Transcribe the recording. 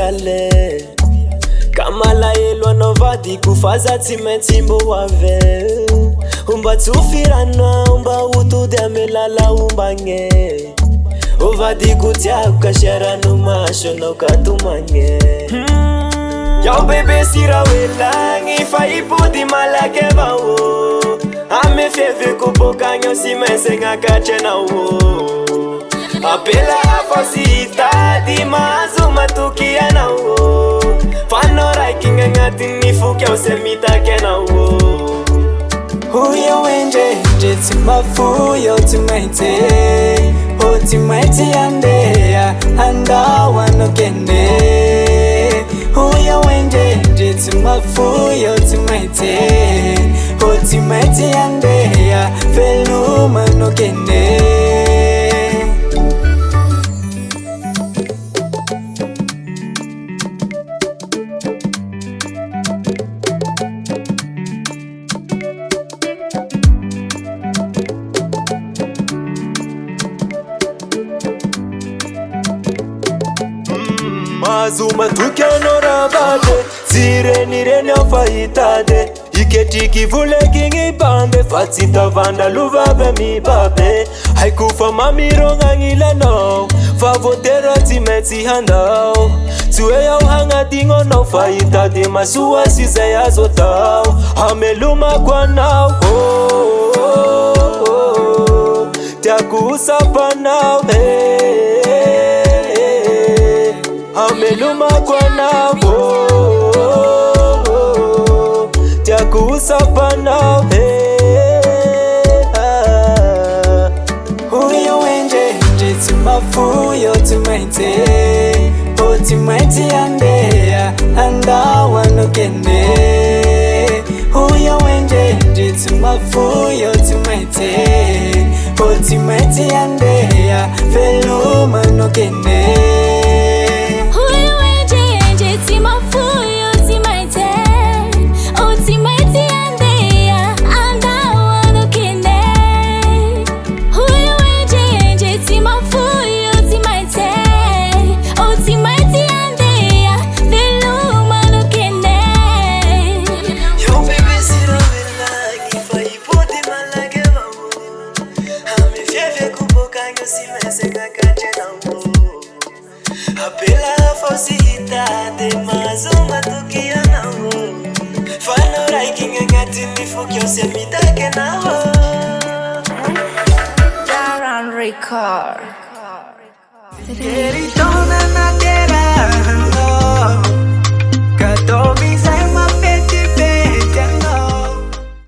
ale Kamala elo anao vadiko faza tsy maintsy mbo ave Omba tsofirana omba hotody ame lala ombagne Ovadiko tiako kashiarano maso anao katomagne Yao bebe sira welagny fa ipody malaky avao Ame fieveko bokagno si mesegna katranao Apela hafa si hitady mahazo matoky anao Fanao raiky gn'agnatiny foky ao se mitaky anao Huyo wenje tsy mafuyo tsy maintsy O tsy maintsy handeha handao ano kende Huyo wenje tsy mafuyo tsy maintsy O tsy maintsy handeha veloma ano kende Mazuma tukiano rabade Sirenirene ofahitade Iketiki vule kingi bande Fatsita vanda luvave mi babe Haikufa mamironga ngile no Favotera timetsi handao Tue yao hanga dingo no fahitade Masua size ya zotao Hameluma kwa nao Tiaku usapa nao Ameluma kwa nabo Tiaku usapa nao Huyo wenje tsy mafuyo tsy maintsy O tsy maintsy handeha handao ano kende Huyo wenje tsy mafuyo tsy maintsy O tsy maintsy handeha veloma ano kende Apela fosita de mazuma tukianao Fano raiking ngatini fukyo se mitake nao Darren Record.